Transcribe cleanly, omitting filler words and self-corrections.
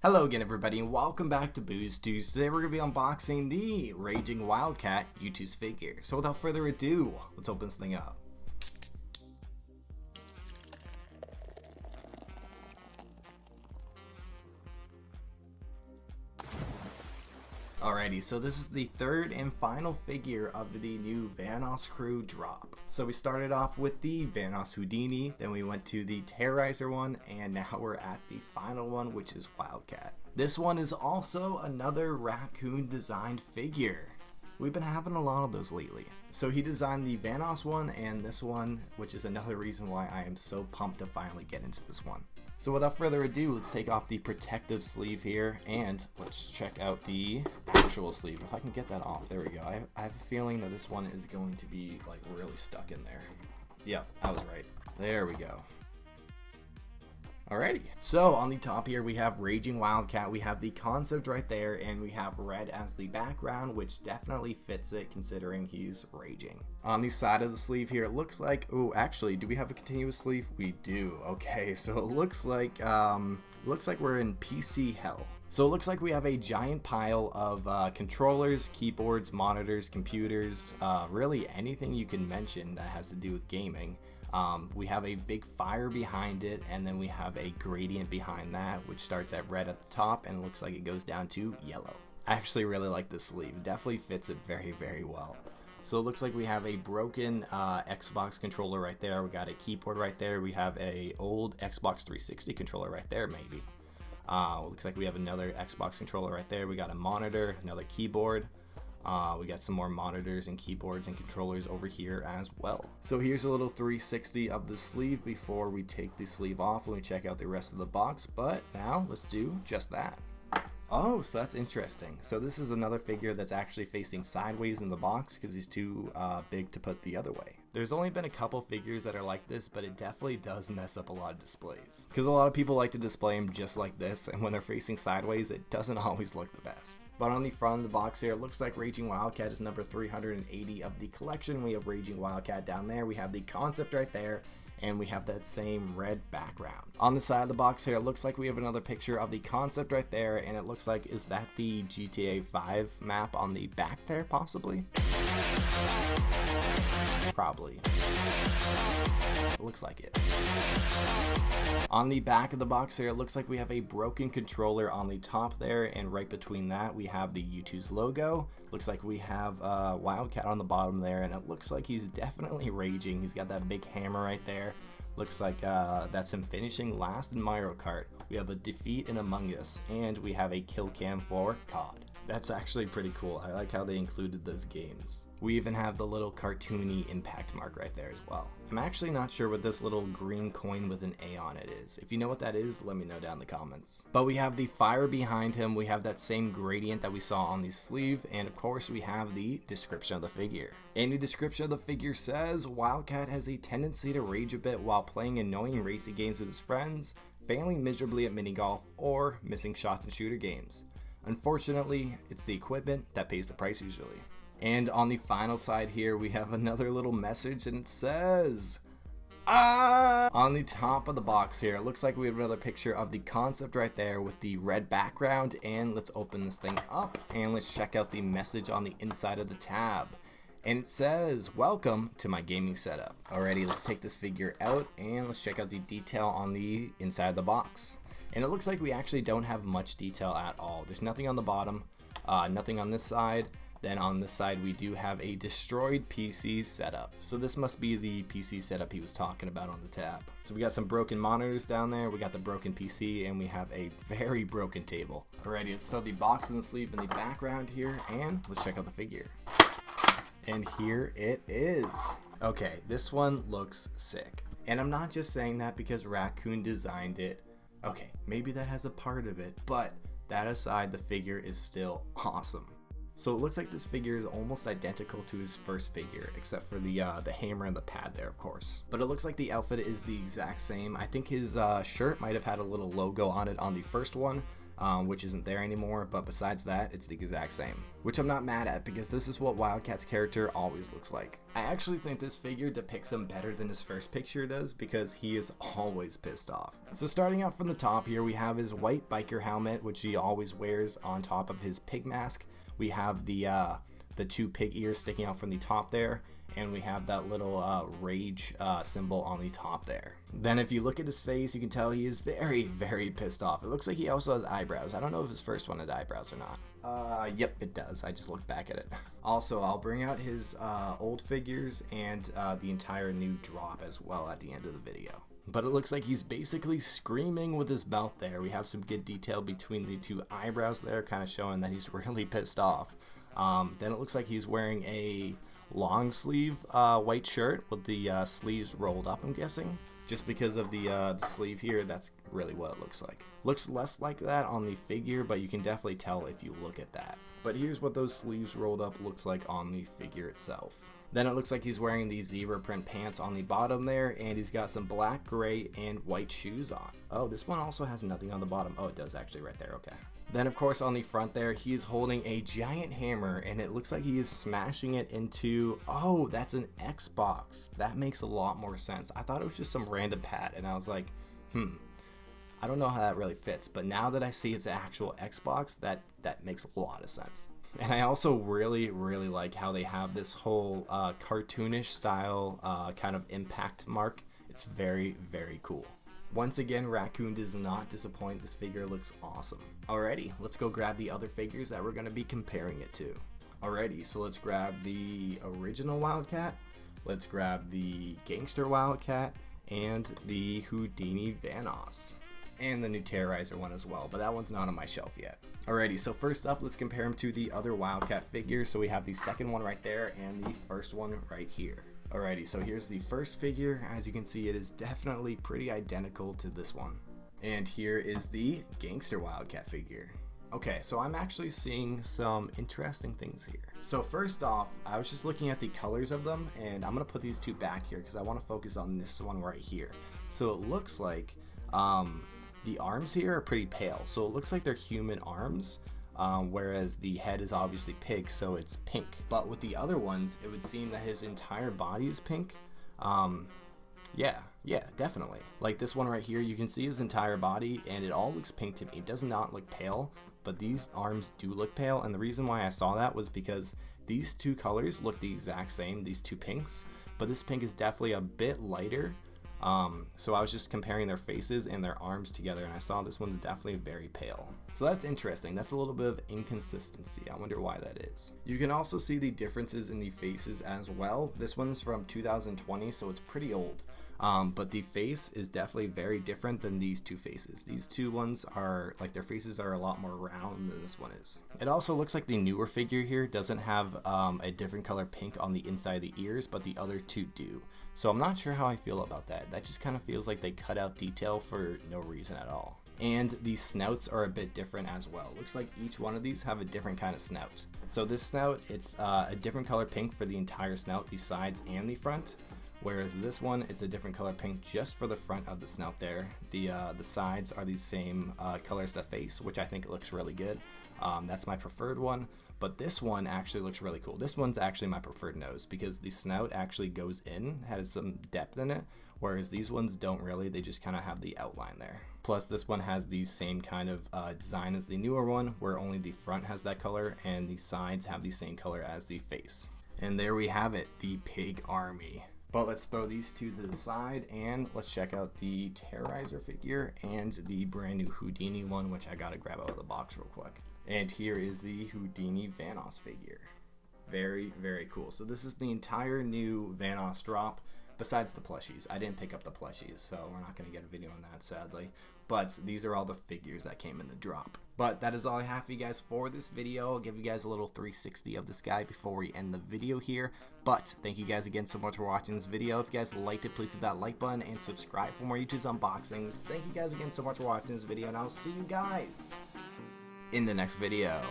Hello again everybody and welcome back to Boozetooz. Today we're going to be unboxing the Raging Wildcat Youtooz figure. So without further ado, let's open this thing up. Alrighty, so this is the third and final figure of the new Vanoss crew drop. So we started off with the Vanoss Houdini, then we went to the Terrorizer one, and now we're at the final one, which is Wildcat. This one is also another RaccKun designed figure. We've been having a lot of those lately. So he designed the Vanoss one and this one, which is another reason why I am so pumped to finally get into this one. So without further ado, let's take off the protective sleeve here and let's check out the actual sleeve. If I can get that off, there we go. I have a feeling that this one is going to be like really stuck in there. Yep, I was right. There we go. Alrighty, so on the top here we have Raging Wildcat, we have the concept right there, and we have red as the background, which definitely fits it considering he's raging. On the side of the sleeve here, it looks like, oh actually, do we have a continuous sleeve? We do. Okay, so it looks like we're in PC hell. So it looks like we have a giant pile of controllers, keyboards, monitors, computers, really anything you can mention that has to do with gaming. We have a big fire behind it, and then we have a gradient behind that, which starts at red at the top and looks like it goes down to yellow. I actually really like this sleeve. It definitely fits it very, very well. So it looks like we have a broken Xbox controller right there. We got a keyboard right there. We have a old Xbox 360 controller right there, maybe. Looks like we have another Xbox controller right there. We got a monitor, another keyboard. We got some more monitors and keyboards and controllers over here as well. So here's a little 360 of the sleeve before we take the sleeve off and we check out the rest of the box. But now let's do just that. Oh, so that's interesting. So this is another figure that's actually facing sideways in the box because he's too big to put the other way. There's only been a couple figures that are like this, but it definitely does mess up a lot of displays. Because a lot of people like to display them just like this, and when they're facing sideways, it doesn't always look the best. But on the front of the box here, it looks like Raging Wildcat is number 380 of the collection. We have Raging Wildcat down there, we have the concept right there, and we have that same red background. On the side of the box here, it looks like we have another picture of the concept right there, and it looks like, is that the GTA 5 map on the back there, possibly? Probably. It looks like it. On the back of the box here, it looks like we have a broken controller on the top there, and right between that we have the Youtooz logo. Looks like we have Wildcat on the bottom there, and it looks like he's definitely raging. He's got that big hammer right there. Looks like that's him finishing last in Mario Kart. We have a defeat in Among Us, and we have a kill cam for COD. That's actually pretty cool. I like how they included those games. We even have the little cartoony impact mark right there as well. I'm actually not sure what this little green coin with an A on it is. If you know what that is, let me know down in the comments. But we have the fire behind him, we have that same gradient that we saw on the sleeve, and of course we have the description of the figure. And the description of the figure says, Wildcat has a tendency to rage a bit while playing annoying racing games with his friends, failing miserably at mini golf, or missing shots in shooter games. Unfortunately, it's the equipment that pays the price usually. And on the final side here, we have another little message, and it says, ah! On the top of the box here, it looks like we have another picture of the concept right there with the red background, and let's open this thing up, and let's check out the message on the inside of the tab. And it says, welcome to my gaming setup. Alrighty, let's take this figure out, and let's check out the detail on the inside of the box. And it looks like we actually don't have much detail at all. There's nothing on the bottom, nothing on this side. Then on this side we do have a destroyed PC setup. So this must be the PC setup he was talking about on the tab. So we got some broken monitors down there, we got the broken PC, and we have a very broken table. Alrighty, let's throw the box and the sleeve in the background here, and let's check out the figure. And here it is. Okay, this one looks sick. And I'm not just saying that because RaccKun designed it. Okay, maybe that has a part of it, but that aside, the figure is still awesome. So it looks like this figure is almost identical to his first figure, except for the hammer and the pad there, of course. But it looks like the outfit is the exact same. I think his shirt might have had a little logo on it on the first one, which isn't there anymore, but besides that, it's the exact same. Which I'm not mad at, because this is what Wildcat's character always looks like. I actually think this figure depicts him better than his first picture does, because he is always pissed off. So starting out from the top here, we have his white biker helmet, which he always wears on top of his pig mask. We have the 2 pig ears sticking out from the top there, and we have that little rage symbol on the top there. Then if you look at his face, you can tell he is very, very pissed off. It looks like he also has eyebrows. I don't know if his first one had eyebrows or not. Yep, it does. I just looked back at it. Also, I'll bring out his old figures and the entire new drop as well at the end of the video. But it looks like he's basically screaming with his mouth there. We have some good detail between the 2 eyebrows there, kind of showing that he's really pissed off. Then it looks like he's wearing a long sleeve white shirt with the sleeves rolled up, I'm guessing. Just because of the sleeve here, that's really what it looks like. Looks less like that on the figure, but you can definitely tell if you look at that. But here's what those sleeves rolled up looks like on the figure itself. Then it looks like he's wearing these zebra print pants on the bottom there, and he's got some black, gray, and white shoes on. Oh, this one also has nothing on the bottom. Oh, it does actually right there, okay. Then of course on the front there, he is holding a giant hammer, and it looks like he is smashing it into, oh, that's an Xbox. That makes a lot more sense. I thought it was just some random pad, and I was like, I don't know how that really fits, but now that I see it's an actual Xbox, that makes a lot of sense. And I also really, really like how they have this whole cartoonish style kind of impact mark. It's very, very cool. Once again, RaccKun does not disappoint. This figure looks awesome. Alrighty, let's go grab the other figures that we're going to be comparing it to. Alrighty, so let's grab the original Wildcat, let's grab the Gangster Wildcat, and the Houdini Vanoss. And the new Terrorizer one as well, but that one's not on my shelf yet. Alrighty, so first up, let's compare him to the other Wildcat figure. So we have the second one right there and the first one right here. Alrighty, so here's the first figure. As you can see, it is definitely pretty identical to this one. And here is the Gangster Wildcat figure. Okay, so I'm actually seeing some interesting things here. So first off, I was just looking at the colors of them, and I'm gonna put these 2 back here because I want to focus on this one right here. So it looks like the arms here are pretty pale, so it looks like they're human arms, whereas the head is obviously pig, so it's pink. But with the other ones, it would seem that his entire body is pink. Yeah, definitely. Like this one right here, you can see his entire body, and it all looks pink to me. It does not look pale, but these arms do look pale, and the reason why I saw that was because these 2 colors look the exact same, these 2 pinks, but this pink is definitely a bit lighter. So I was just comparing their faces and their arms together, and I saw this one's definitely very pale. So that's interesting. That's a little bit of inconsistency. I wonder why that is. You can also see the differences in the faces as well. This one's from 2020, so it's pretty old. But the face is definitely very different than these 2 faces. These 2 ones are, like, their faces are a lot more round than this one is. It also looks like the newer figure here doesn't have a different color pink on the inside of the ears, but the other 2 do. So I'm not sure how I feel about that. That just kind of feels like they cut out detail for no reason at all. And the snouts are a bit different as well. Looks like each one of these have a different kind of snout. So this snout, it's a different color pink for the entire snout, the sides and the front. Whereas this one, it's a different color pink just for the front of the snout there. The sides are the same color as the face, which I think looks really good. That's my preferred one. But this one actually looks really cool. This one's actually my preferred nose because the snout actually goes in, has some depth in it, whereas these ones don't really, they just kind of have the outline there. Plus this one has the same kind of design as the newer one, where only the front has that color and the sides have the same color as the face. And there we have it, the pig army. But let's throw these 2 to the side and let's check out the Terrorizer figure and the brand new Houdini one, which I gotta grab out of the box real quick. And here is the Houdini Vanoss figure. Very, very cool. So this is the entire new Vanoss drop, besides the plushies. I didn't pick up the plushies, so we're not going to get a video on that, sadly. But these are all the figures that came in the drop. But that is all I have for you guys for this video. I'll give you guys a little 360 of this guy before we end the video here. But thank you guys again so much for watching this video. If you guys liked it, please hit that like button and subscribe for more Youtooz unboxings. Thank you guys again so much for watching this video, and I'll see you guys in the next video.